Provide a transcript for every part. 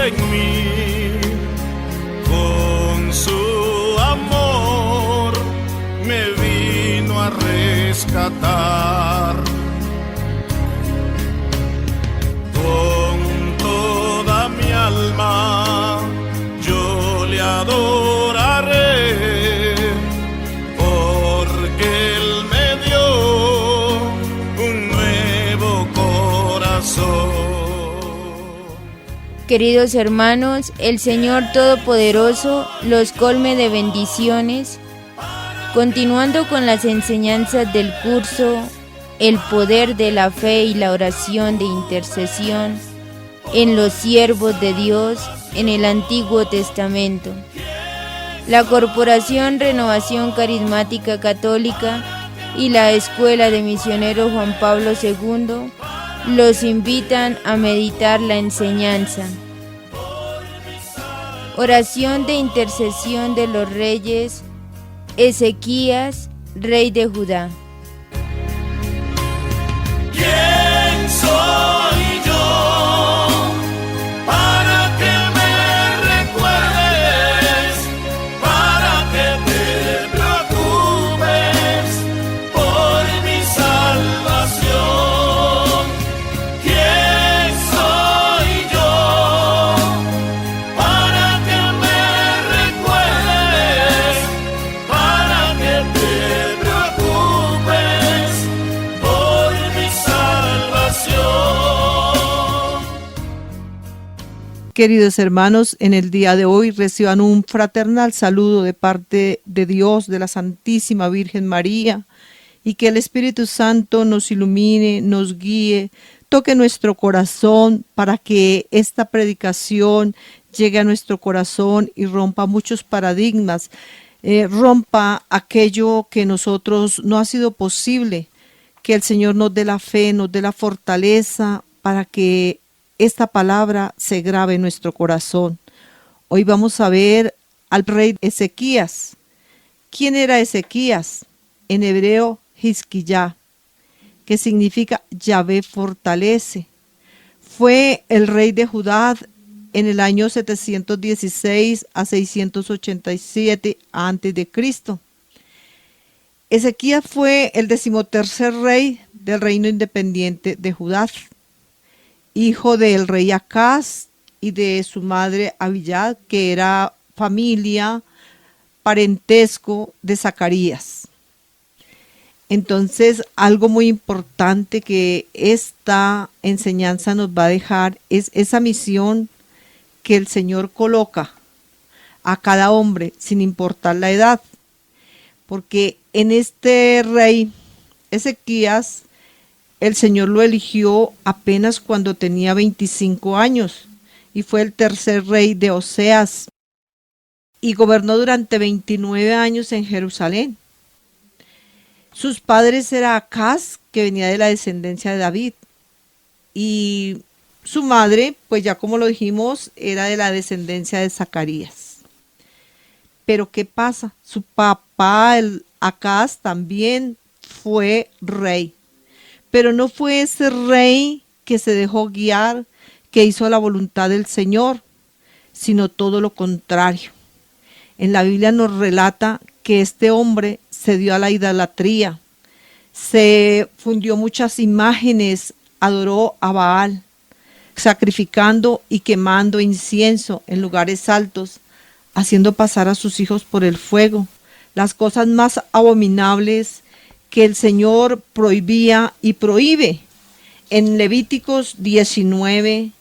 en mí, con su amor me vino a rescatar. Con toda mi alma yo le adoraré, porque Él me dio un nuevo corazón. Queridos hermanos, el Señor Todopoderoso los colme de bendiciones. Continuando con las enseñanzas del curso El poder de la fe y la oración de intercesión en los siervos de Dios en el Antiguo Testamento. La Corporación Renovación Carismática Católica y la Escuela de Misioneros Juan Pablo II los invitan a meditar la enseñanza. Oración de intercesión de los reyes Ezequías, rey de Judá. ¿Quién soy yo para que me recuerdes, para que te preocupes por mi salvación? ¿Quién soy yo para que me recuerdes, para que te preocupes por mi salvación? Queridos hermanos, en el día de hoy reciban un fraternal saludo de parte de Dios, de la Santísima Virgen María, y que el Espíritu Santo nos ilumine, nos guíe, toque nuestro corazón para que esta predicación llegue a nuestro corazón y rompa muchos paradigmas, rompa aquello que nosotros no ha sido posible, que el Señor nos dé la fe, nos dé la fortaleza para que esta palabra se grabe en nuestro corazón. Hoy vamos a ver al rey Ezequías. ¿Quién era Ezequías? En hebreo, Hizquiyá, que significa Yahvé fortalece. Fue el rey de Judá en el año 716 a 687 a.C. Ezequías fue el 13º rey del reino independiente de Judá, hijo del rey Acaz y de su madre Abiyad, que era familia, parentesco de Zacarías. Entonces, algo muy importante que esta enseñanza nos va a dejar es esa misión que el Señor coloca a cada hombre, sin importar la edad. Porque en este rey Ezequías, el Señor lo eligió apenas cuando tenía 25 años y fue el tercer rey de Oseas y gobernó durante 29 años en Jerusalén. Sus padres eran Acaz, que venía de la descendencia de David, y su madre, pues ya como lo dijimos, era de la descendencia de Zacarías. Pero ¿qué pasa? Su papá, el Acaz, también fue rey. Pero no fue ese rey que se dejó guiar, que hizo la voluntad del Señor, sino todo lo contrario. En la Biblia nos relata que este hombre se dio a la idolatría, se fundió muchas imágenes, adoró a Baal, sacrificando y quemando incienso en lugares altos, haciendo pasar a sus hijos por el fuego, las cosas más abominables que el Señor prohibía y prohíbe. En Levíticos 19,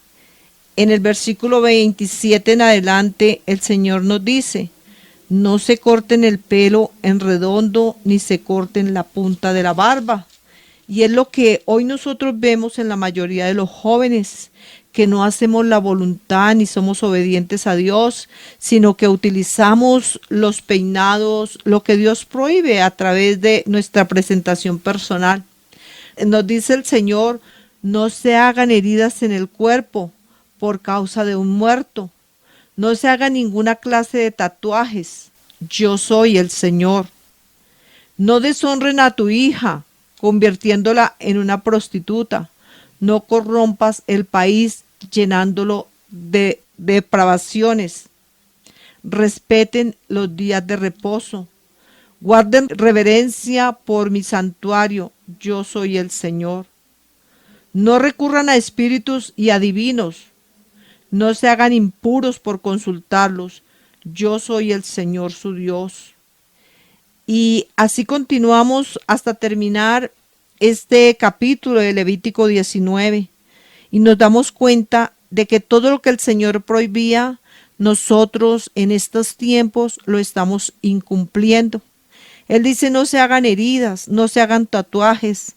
en el versículo 27 en adelante, el Señor nos dice: no se corten el pelo en redondo, ni se corten la punta de la barba. Y es lo que hoy nosotros vemos en la mayoría de los jóvenes, que no hacemos la voluntad ni somos obedientes a Dios, sino que utilizamos los peinados, lo que Dios prohíbe a través de nuestra presentación personal. Nos dice el Señor: no se hagan heridas en el cuerpo por causa de un muerto. No se haga ninguna clase de tatuajes. Yo soy el Señor. No deshonren a tu hija, convirtiéndola en una prostituta. No corrompas el país llenándolo de depravaciones. Respeten los días de reposo. Guarden reverencia por mi santuario. Yo soy el Señor. No recurran a espíritus y adivinos. No se hagan impuros por consultarlos. Yo soy el Señor su Dios. Y así continuamos hasta terminar este capítulo de Levítico 19. Y nos damos cuenta de que todo lo que el Señor prohibía, nosotros en estos tiempos lo estamos incumpliendo. Él dice: no se hagan heridas, no se hagan tatuajes.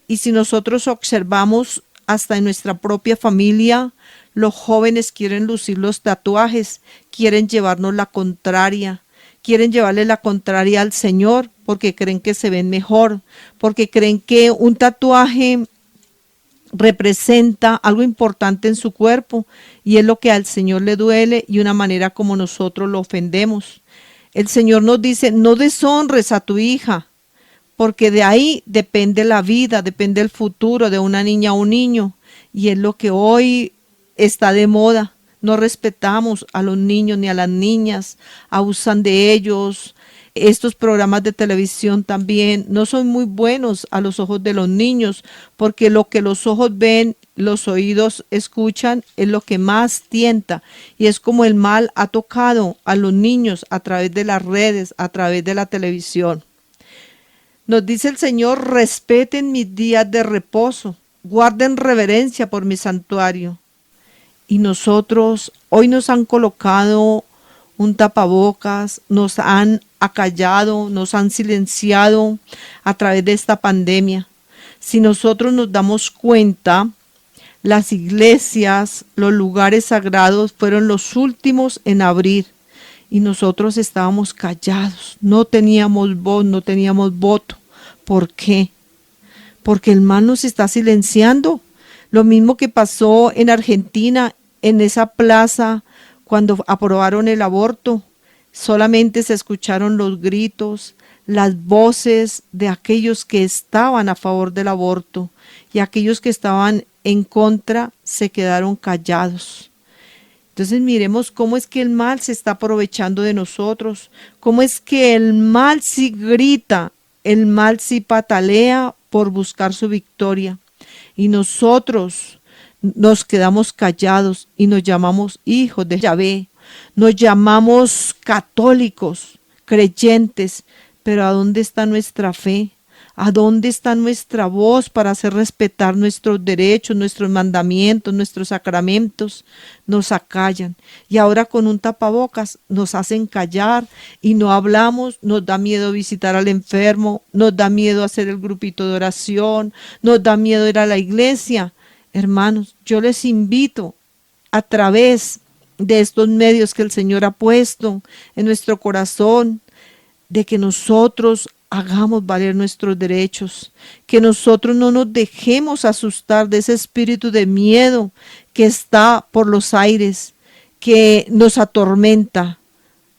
Y si nosotros observamos hasta en nuestra propia familia, los jóvenes quieren lucir los tatuajes, quieren llevarnos la contraria, quieren llevarle la contraria al Señor porque creen que se ven mejor, porque creen que un tatuaje representa algo importante en su cuerpo y es lo que al Señor le duele y una manera como nosotros lo ofendemos. El Señor nos dice: no deshonres a tu hija, porque de ahí depende la vida, depende el futuro de una niña o un niño, y es lo que hoy está de moda. No respetamos a los niños ni a las niñas, abusan de ellos. Estos programas de televisión también no son muy buenos a los ojos de los niños, porque lo que los ojos ven, los oídos escuchan, es lo que más tienta. Y es como el mal ha tocado a los niños a través de las redes, a través de la televisión. Nos dice el Señor: respeten mis días de reposo, guarden reverencia por mi santuario. Y nosotros hoy nos han colocado un tapabocas, nos han acallado, nos han silenciado a través de esta pandemia. Si nosotros nos damos cuenta, las iglesias, los lugares sagrados fueron los últimos en abrir y nosotros estábamos callados, no teníamos voz, no teníamos voto. ¿Por qué? Porque el mal nos está silenciando. Lo mismo que pasó en Argentina, en esa plaza, cuando aprobaron el aborto. Solamente se escucharon los gritos, las voces de aquellos que estaban a favor del aborto, y aquellos que estaban en contra se quedaron callados. Entonces miremos cómo es que el mal se está aprovechando de nosotros, cómo es que el mal sí grita, el mal sí patalea por buscar su victoria. Y nosotros nos quedamos callados y nos llamamos hijos de Yahvé, nos llamamos católicos, creyentes, pero ¿a dónde está nuestra fe? ¿A dónde está nuestra voz para hacer respetar nuestros derechos, nuestros mandamientos, nuestros sacramentos? Nos acallan. Y ahora con un tapabocas nos hacen callar y no hablamos. Nos da miedo visitar al enfermo, nos da miedo hacer el grupito de oración, nos da miedo ir a la iglesia. Hermanos, yo les invito a través de estos medios que el Señor ha puesto en nuestro corazón, de que nosotros hagamos valer nuestros derechos, que nosotros no nos dejemos asustar de ese espíritu de miedo que está por los aires, que nos atormenta.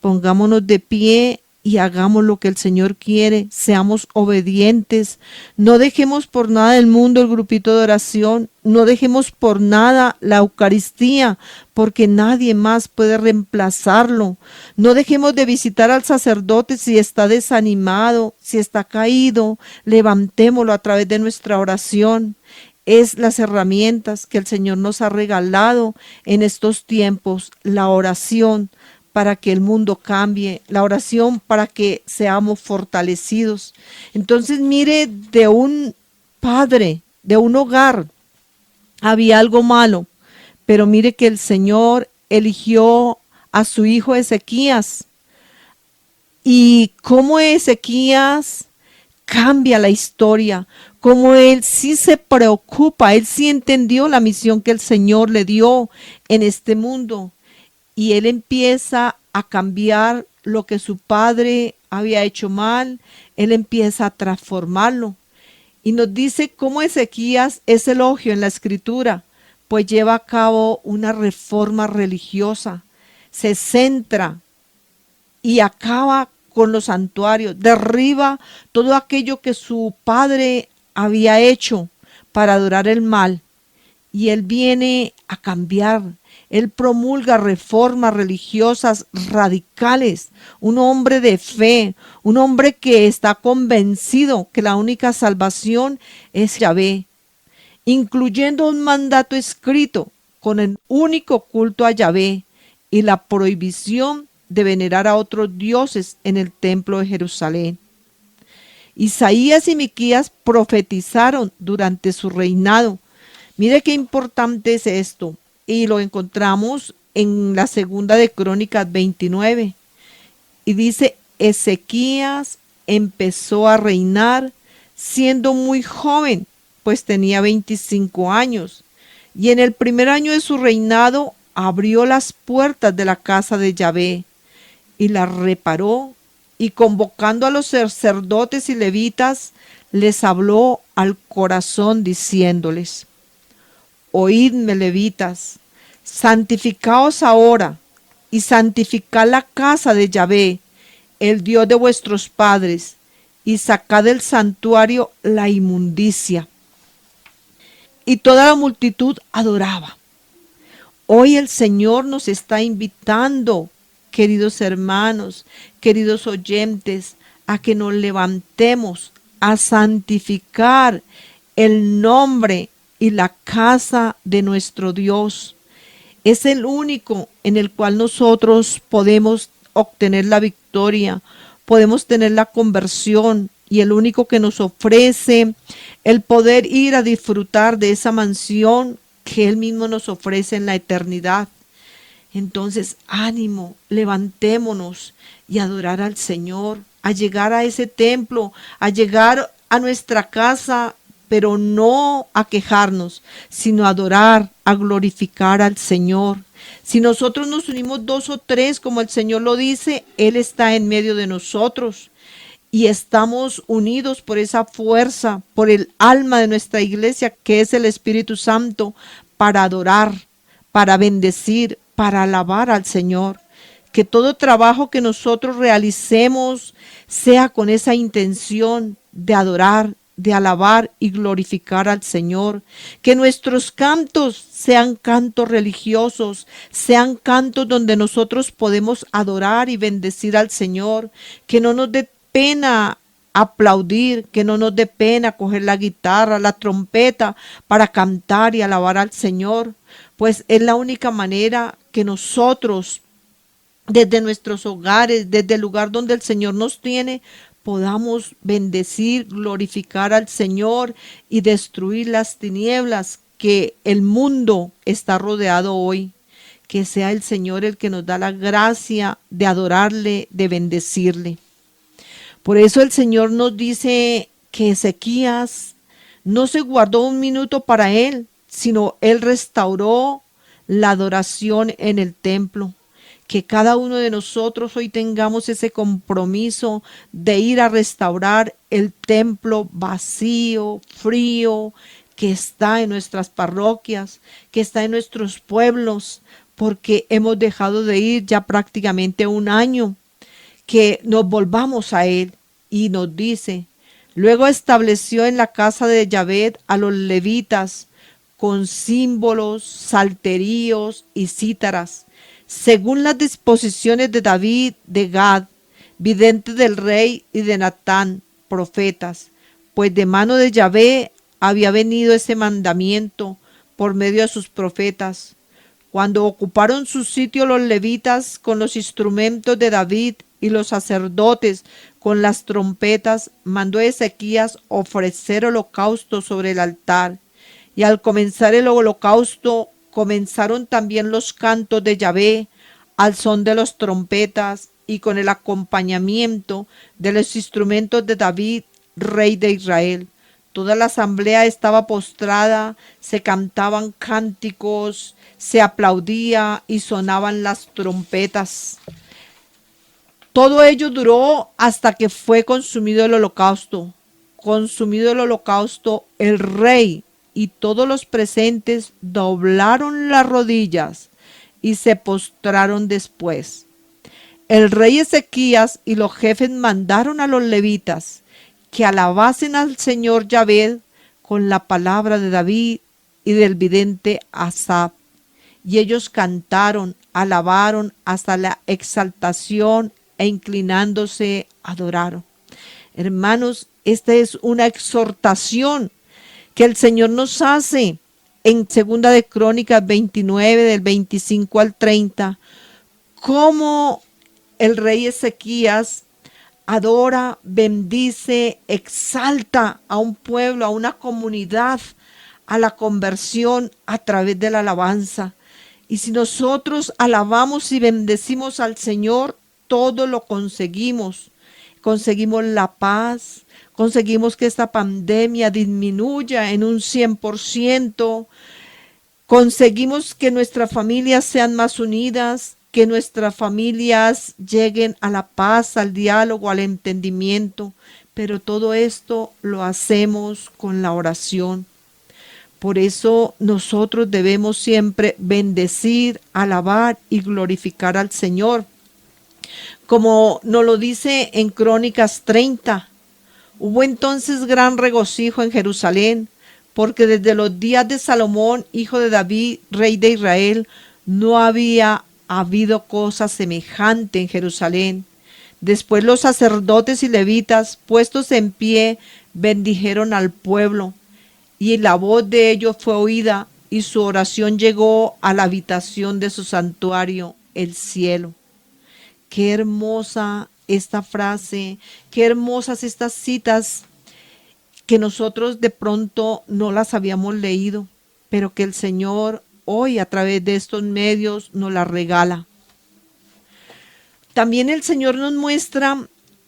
Pongámonos de pie y hagamos lo que el Señor quiere, seamos obedientes, no dejemos por nada del mundo el grupito de oración, no dejemos por nada la Eucaristía, porque nadie más puede reemplazarlo. No dejemos de visitar al sacerdote si está desanimado, si está caído, levantémoslo a través de nuestra oración. Es las herramientas que el Señor nos ha regalado en estos tiempos, la oración, para que el mundo cambie, la oración para que seamos fortalecidos. Entonces mire, de un padre, de un hogar, había algo malo, pero mire que el Señor eligió a su hijo Ezequías, y cómo Ezequías cambia la historia, como él sí se preocupa, él sí entendió la misión que el Señor le dio en este mundo. Y él empieza a cambiar lo que su padre había hecho mal, él empieza a transformarlo. Y nos dice cómo Ezequías es elogio en la escritura, pues lleva a cabo una reforma religiosa, se centra y acaba con los santuarios, derriba todo aquello que su padre había hecho para adorar el mal. Y él viene a cambiar. Él promulga reformas religiosas radicales, un hombre de fe, un hombre que está convencido que la única salvación es Yahvé, incluyendo un mandato escrito con el único culto a Yahvé y la prohibición de venerar a otros dioses en el templo de Jerusalén. Isaías y Miquías profetizaron durante su reinado. Mire qué importante es esto, y lo encontramos en la segunda de Crónicas 29. Y dice, Ezequías empezó a reinar siendo muy joven, pues tenía 25 años, y en el primer año de su reinado abrió las puertas de la casa de Yahvé y las reparó, y convocando a los sacerdotes y levitas, les habló al corazón diciéndoles, oídme, levitas, santificaos ahora y santificad la casa de Yahvé, el Dios de vuestros padres, y sacad del santuario la inmundicia. Y toda la multitud adoraba. Hoy el Señor nos está invitando, queridos hermanos, queridos oyentes, a que nos levantemos a santificar el nombre y la casa de nuestro Dios. Es el único en el cual nosotros podemos obtener la victoria, podemos tener la conversión, y el único que nos ofrece el poder ir a disfrutar de esa mansión que Él mismo nos ofrece en la eternidad. Entonces, ánimo, levantémonos y adorar al Señor, a llegar a ese templo, a llegar a nuestra casa, pero no a quejarnos, sino a adorar, a glorificar al Señor. Si nosotros nos unimos 2 o 3, como el Señor lo dice, Él está en medio de nosotros. Y estamos unidos por esa fuerza, por el alma de nuestra iglesia, que es el Espíritu Santo, para adorar, para bendecir, para alabar al Señor. Que todo trabajo que nosotros realicemos sea con esa intención de adorar, de alabar y glorificar al Señor. Que nuestros cantos sean cantos religiosos, sean cantos donde nosotros podemos adorar y bendecir al Señor. Que no nos dé pena aplaudir, que no nos dé pena coger la guitarra, la trompeta para cantar y alabar al Señor, pues es la única manera que nosotros, desde nuestros hogares, desde el lugar donde el Señor nos tiene, podamos bendecir, glorificar al Señor y destruir las tinieblas que el mundo está rodeado hoy. Que sea el Señor el que nos da la gracia de adorarle, de bendecirle. Por eso el Señor nos dice que Ezequías no se guardó un minuto para él, sino él restauró la adoración en el templo. Que cada uno de nosotros hoy tengamos ese compromiso de ir a restaurar el templo vacío, frío, que está en nuestras parroquias, que está en nuestros pueblos, porque hemos dejado de ir ya prácticamente 1 año. Que nos volvamos a Él, y nos dice, luego estableció en la casa de Yahvé a los levitas con símbolos, salterios y cítaras, según las disposiciones de David, de Gad, vidente del rey, y de Natán, profetas, pues de mano de Yahvé había venido ese mandamiento por medio de sus profetas. Cuando ocuparon su sitio los levitas con los instrumentos de David y los sacerdotes con las trompetas, mandó Ezequías ofrecer holocausto sobre el altar. Y al comenzar el holocausto, comenzaron también los cantos de Yahvé al son de las trompetas y con el acompañamiento de los instrumentos de David, rey de Israel. Toda la asamblea estaba postrada, se cantaban cánticos, se aplaudía y sonaban las trompetas. Todo ello duró hasta que fue consumido el holocausto. Consumido el holocausto, el rey y todos los presentes doblaron las rodillas y se postraron después. El rey Ezequías y los jefes mandaron a los levitas que alabasen al Señor Yahvé con la palabra de David y del vidente Asaf. Y ellos cantaron, alabaron hasta la exaltación e inclinándose adoraron. Hermanos, esta es una exhortación que el Señor nos hace en Segunda de Crónicas 29 del 25 al 30, cómo el rey Ezequías adora, bendice, exalta a un pueblo, a una comunidad, a la conversión a través de la alabanza. Y si nosotros alabamos y bendecimos al Señor, todo lo conseguimos. Conseguimos la paz, conseguimos que esta pandemia disminuya en un 100%, conseguimos que nuestras familias sean más unidas, que nuestras familias lleguen a la paz, al diálogo, al entendimiento, pero todo esto lo hacemos con la oración. Por eso nosotros debemos siempre bendecir, alabar y glorificar al Señor. Como nos lo dice en Crónicas 30, hubo entonces gran regocijo en Jerusalén, porque desde los días de Salomón, hijo de David, rey de Israel, no había habido cosa semejante en Jerusalén. Después los sacerdotes y levitas, puestos en pie, bendijeron al pueblo, y la voz de ellos fue oída, y su oración llegó a la habitación de su santuario, el cielo. Qué hermosa esta frase, qué hermosas estas citas que nosotros de pronto no las habíamos leído, pero que el Señor hoy a través de estos medios nos las regala. También el Señor nos muestra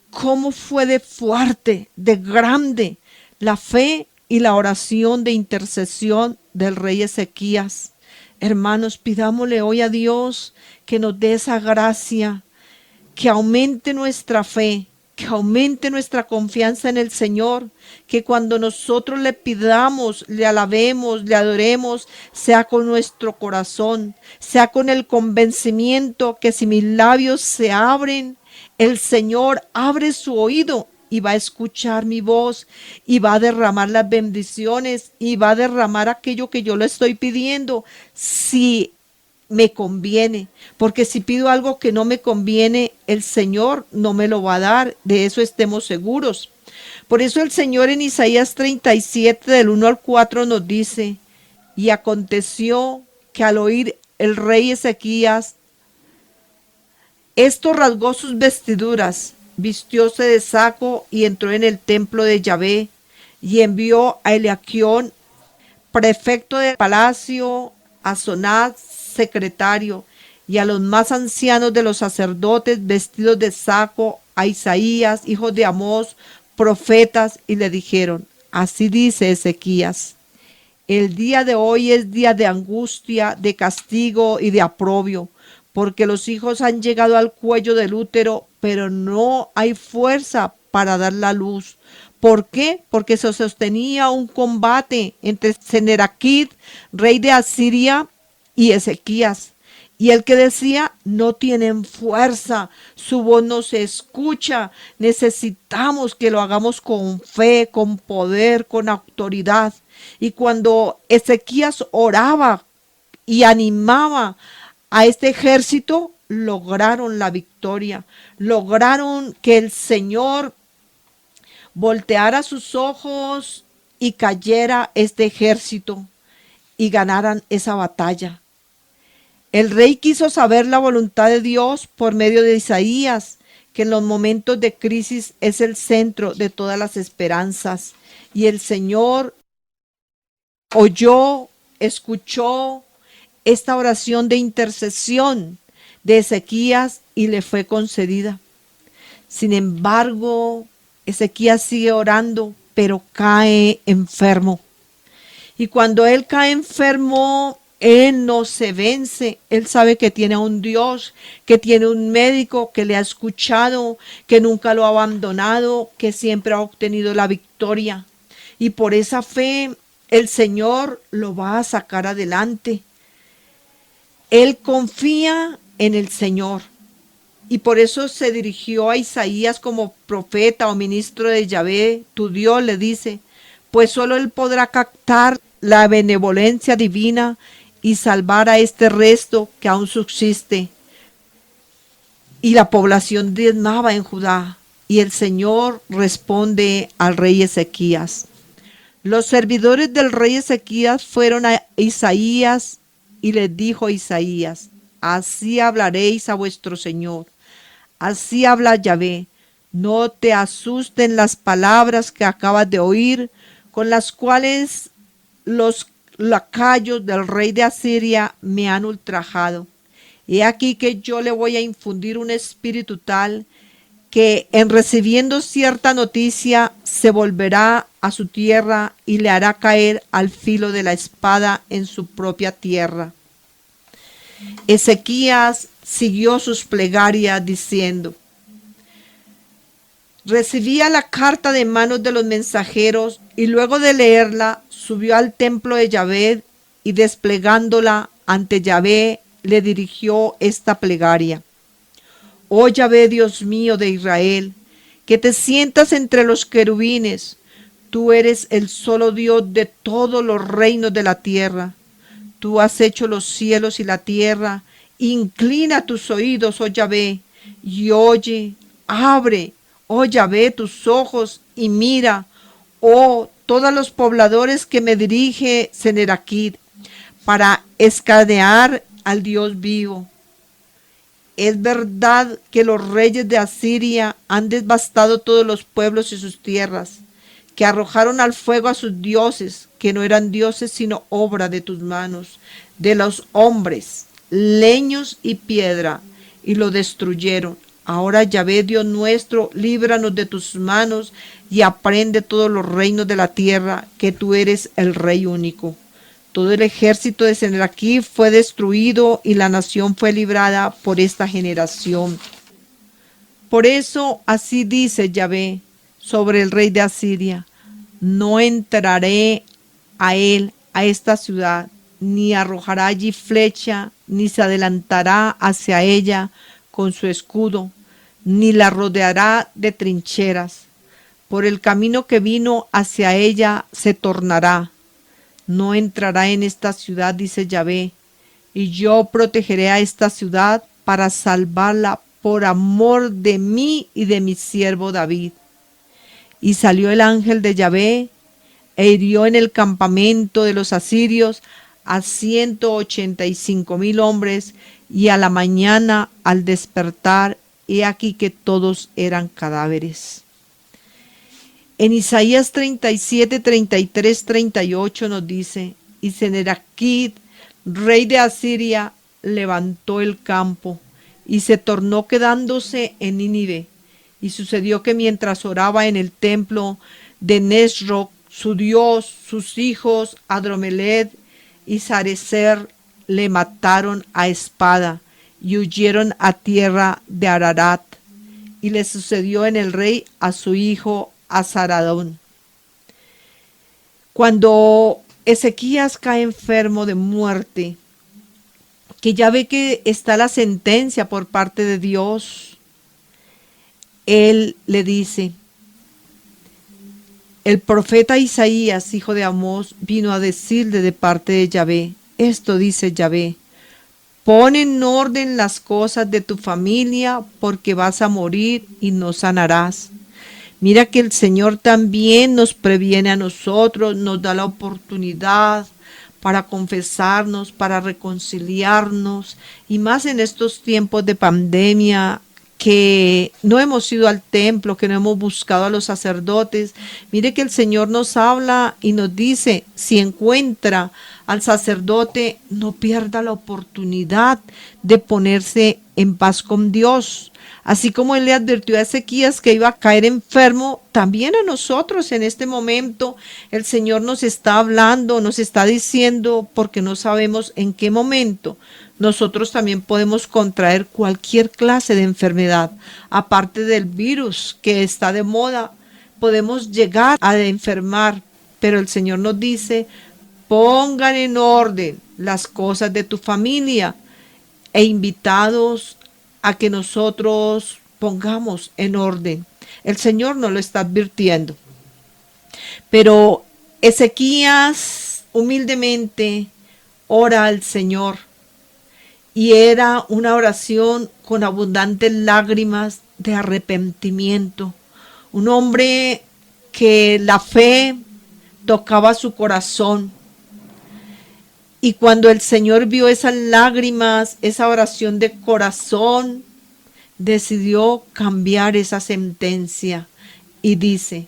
cómo fue de fuerte, de grande la fe y la oración de intercesión del rey Ezequías. Hermanos, pidámosle hoy a Dios que nos dé esa gracia, que aumente nuestra fe, que aumente nuestra confianza en el Señor, que cuando nosotros le pidamos, le alabemos, le adoremos, sea con nuestro corazón, sea con el convencimiento que si mis labios se abren, el Señor abre su oído y va a escuchar mi voz y va a derramar las bendiciones y va a derramar aquello que yo le estoy pidiendo, si me conviene, porque si pido algo que no me conviene, el Señor no me lo va a dar, de eso estemos seguros. Por eso el Señor en Isaías 37 del 1 al 4 nos dice: y aconteció que al oír el rey Ezequías esto, rasgó sus vestiduras, vistióse de saco y entró en el templo de Yahvé, y envió a Eliaquión, prefecto del palacio, a Sonás, secretario, y a los más ancianos de los sacerdotes vestidos de saco, a Isaías, hijo de Amós, profetas, y le dijeron: así dice Ezequías, el día de hoy es día de angustia, de castigo y de aprobio, porque los hijos han llegado al cuello del útero, pero no hay fuerza para dar la luz. ¿Por qué? Porque se sostenía un combate entre Sennacherib, rey de Asiria, y Ezequías. Y el que decía: no tienen fuerza, su voz no se escucha, necesitamos que lo hagamos con fe, con poder, con autoridad. Y cuando Ezequías oraba y animaba a este ejército, lograron la victoria, lograron que el Señor volteara sus ojos y cayera este ejército y ganaran esa batalla. El rey quiso saber la voluntad de Dios por medio de Isaías, que en los momentos de crisis es el centro de todas las esperanzas. Y el Señor oyó, escuchó esta oración de intercesión de Ezequías y le fue concedida. Sin embargo, Ezequías sigue orando, pero cae enfermo. Y cuando él cae enfermo, él no se vence. Él sabe que tiene a un Dios, que tiene un médico que le ha escuchado, que nunca lo ha abandonado, que siempre ha obtenido la victoria. Y por esa fe, el Señor lo va a sacar adelante. Él confía en el Señor. Y por eso se dirigió a Isaías como profeta o ministro de Yahvé, tu Dios, le dice, pues solo él podrá captar la benevolencia divina y salvar a este resto que aún subsiste. Y la población diezmaba en Judá. Y el Señor responde al rey Ezequías. Los servidores del rey Ezequías fueron a Isaías y les dijo a Isaías: así hablaréis a vuestro Señor. Así habla Yahvé: no te asusten las palabras que acabas de oír, con las cuales los lacayos del rey de Asiria me han ultrajado. He aquí que yo le voy a infundir un espíritu tal que en recibiendo cierta noticia se volverá a su tierra y le hará caer al filo de la espada en su propia tierra. Ezequías siguió sus plegarias diciendo: recibía la carta de manos de los mensajeros y luego de leerla subió al templo de Yahvé y desplegándola ante Yahvé le dirigió esta plegaria: oh Yahvé, Dios mío de Israel, que te sientas entre los querubines, tú eres el solo Dios de todos los reinos de la tierra. Tú has hecho los cielos y la tierra. Inclina tus oídos, oh Yahvé, y oye. Abre, oh Yahvé, tus ojos y mira, oh todos los pobladores que me dirige Sennacherib, para escanear al Dios vivo. Es verdad que los reyes de Asiria han devastado todos los pueblos y sus tierras, que arrojaron al fuego a sus dioses, que no eran dioses sino obra de tus manos, de los hombres, leños y piedra, y lo destruyeron. Ahora, Yahvé, Dios nuestro, líbranos de tus manos y aprende todos los reinos de la tierra, que tú eres el Rey único. Todo el ejército de Sennacherib fue destruido y la nación fue librada por esta generación. Por eso así dice Yahvé sobre el rey de Asiria: no entraré a él, a esta ciudad, ni arrojará allí flecha, ni se adelantará hacia ella con su escudo, ni la rodeará de trincheras. Por el camino que vino hacia ella se tornará. No entrará en esta ciudad, dice Yahvé, y yo protegeré a esta ciudad para salvarla por amor de mí y de mi siervo David. Y salió el ángel de Yahvé e hirió en el campamento de los asirios a 185,000 hombres, y a la mañana al despertar, he aquí que todos eran cadáveres. En Isaías 37, 33, 38 nos dice: y Sennacherib, rey de Asiria, levantó el campo y se tornó quedándose en Nínive. Y sucedió que mientras oraba en el templo de Nesroc, su dios, sus hijos Adromelech y Sarecer le mataron a espada y huyeron a tierra de Ararat. Y le sucedió en el rey a su hijo Azaradón. Cuando Ezequías cae enfermo de muerte, que ya ve que está la sentencia por parte de Dios, él le dice: el profeta Isaías, hijo de Amós, vino a decirle de parte de Yahvé: esto dice Yahvé, pon en orden las cosas de tu familia, porque vas a morir y no sanarás. Mira que el Señor también nos previene a nosotros, nos da la oportunidad para confesarnos, para reconciliarnos, y más en estos tiempos de pandemia, que no hemos ido al templo, que no hemos buscado a los sacerdotes. Mire que el Señor nos habla y nos dice: si encuentra al sacerdote, no pierda la oportunidad de ponerse en paz con Dios. Así como él le advirtió a Ezequías que iba a caer enfermo, también a nosotros en este momento el Señor nos está hablando, nos está diciendo, porque no sabemos en qué momento nosotros también podemos contraer cualquier clase de enfermedad. Aparte del virus que está de moda, podemos llegar a enfermar, pero el Señor nos dice: pongan en orden las cosas de tu familia, e invitados a que nosotros pongamos en orden. El Señor nos lo está advirtiendo. Pero Ezequías humildemente ora al Señor. Y era una oración con abundantes lágrimas de arrepentimiento. Un hombre que la fe tocaba su corazón. Y cuando el Señor vio esas lágrimas, esa oración de corazón, decidió cambiar esa sentencia. Y dice,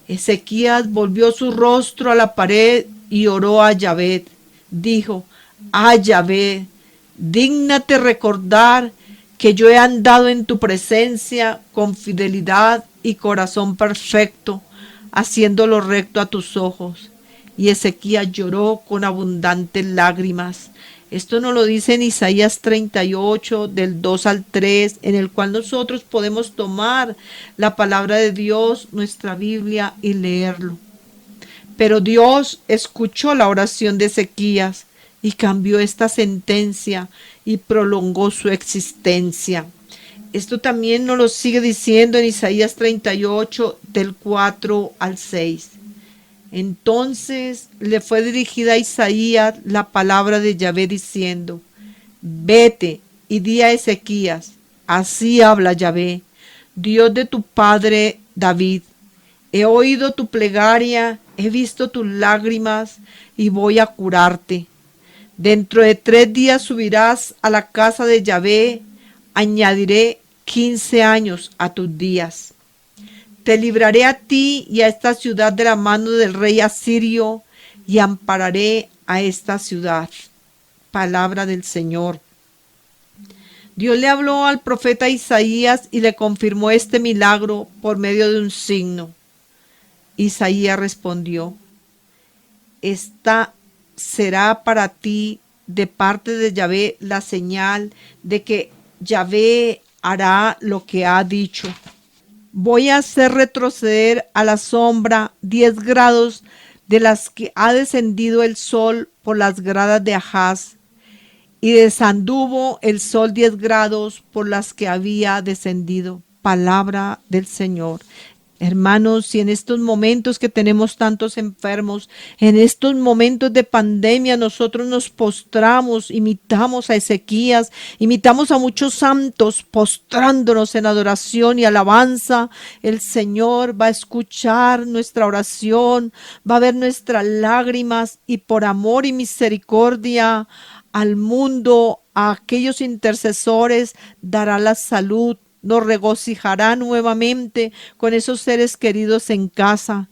Ezequías volvió su rostro a la pared y oró a Yahvé. Dijo, Yahvé, dígnate recordar que yo he andado en tu presencia con fidelidad y corazón perfecto, haciendo lo recto a tus ojos. Y Ezequías lloró con abundantes lágrimas. Esto nos lo dice en Isaías 38, del 2 al 3, en el cual nosotros podemos tomar la palabra de Dios, nuestra Biblia, y leerlo. Pero Dios escuchó la oración de Ezequías y cambió esta sentencia y prolongó su existencia. Esto también nos lo sigue diciendo en Isaías 38, del 4 al 6. Entonces le fue dirigida a Isaías la palabra de Yahvé diciendo, vete y di a Ezequías, así habla Yahvé, Dios de tu padre David, he oído tu plegaria, he visto tus lágrimas y voy a curarte. Dentro de 3 días subirás a la casa de Yahvé, añadiré 15 años a tus días. Te libraré a ti y a esta ciudad de la mano del rey asirio y ampararé a esta ciudad. Palabra del Señor. Dios le habló al profeta Isaías y le confirmó este milagro por medio de un signo. Isaías respondió, esta será para ti de parte de Yahvé la señal de que Yahvé hará lo que ha dicho. Voy a hacer retroceder a la sombra 10 grados de las que ha descendido el sol por las gradas de Ahaz, y desanduvo el sol 10 grados por las que había descendido. Palabra del Señor. Hermanos, si en estos momentos que tenemos tantos enfermos, en estos momentos de pandemia, nosotros nos postramos, imitamos a Ezequías, imitamos a muchos santos, postrándonos en adoración y alabanza, el Señor va a escuchar nuestra oración, va a ver nuestras lágrimas y por amor y misericordia al mundo, a aquellos intercesores, dará la salud. Nos regocijará nuevamente con esos seres queridos en casa.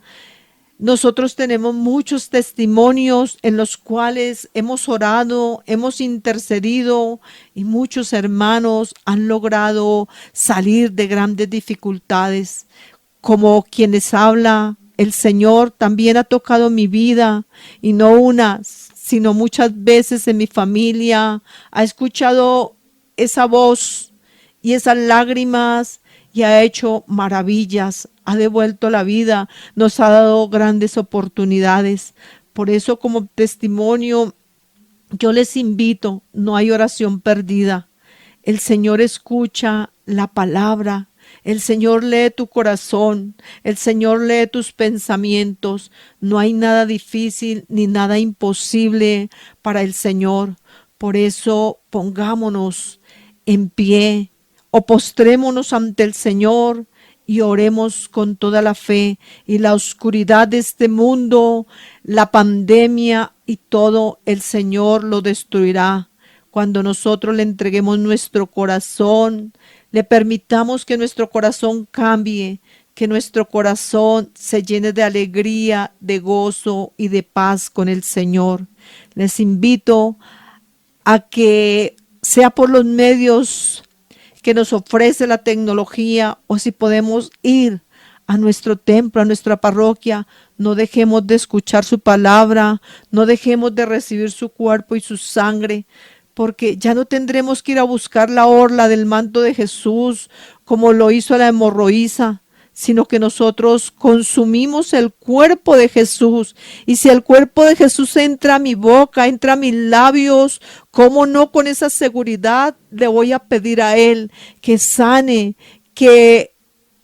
Nosotros tenemos muchos testimonios en los cuales hemos orado, hemos intercedido y muchos hermanos han logrado salir de grandes dificultades. Como quienes habla, el Señor también ha tocado mi vida y no una, sino muchas veces en mi familia. Ha escuchado esa voz y esas lágrimas y ha hecho maravillas, ha devuelto la vida, nos ha dado grandes oportunidades. Por eso, como testimonio, yo les invito, no hay oración perdida. El Señor escucha la palabra, el Señor lee tu corazón, el Señor lee tus pensamientos. No hay nada difícil ni nada imposible para el Señor. Por eso, pongámonos en pie, o postrémonos ante el Señor y oremos con toda la fe, y la oscuridad de este mundo, la pandemia y todo, el Señor lo destruirá. Cuando nosotros le entreguemos nuestro corazón, le permitamos que nuestro corazón cambie, que nuestro corazón se llene de alegría, de gozo y de paz con el Señor. Les invito a que sea por los medios que nos ofrece la tecnología, o si podemos ir a nuestro templo, a nuestra parroquia, no dejemos de escuchar su palabra, no dejemos de recibir su cuerpo y su sangre, porque ya no tendremos que ir a buscar la orla del manto de Jesús como lo hizo la hemorroísa, sino que nosotros consumimos el cuerpo de Jesús. Y si el cuerpo de Jesús entra a mi boca, entra a mis labios, ¿cómo no con esa seguridad le voy a pedir a Él que sane, que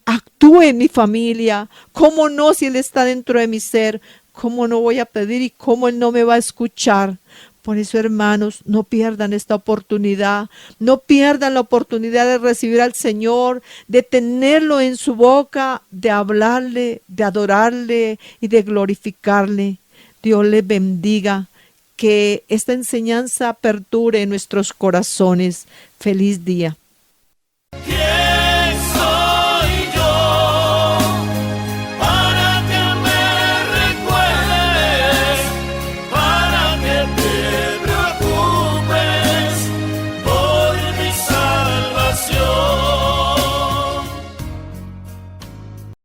actúe en mi familia? ¿Cómo no si Él está dentro de mi ser? ¿Cómo no voy a pedir y cómo Él no me va a escuchar? Por eso, hermanos, no pierdan esta oportunidad, no pierdan la oportunidad de recibir al Señor, de tenerlo en su boca, de hablarle, de adorarle y de glorificarle. Dios les bendiga, que esta enseñanza perdure en nuestros corazones. Feliz día.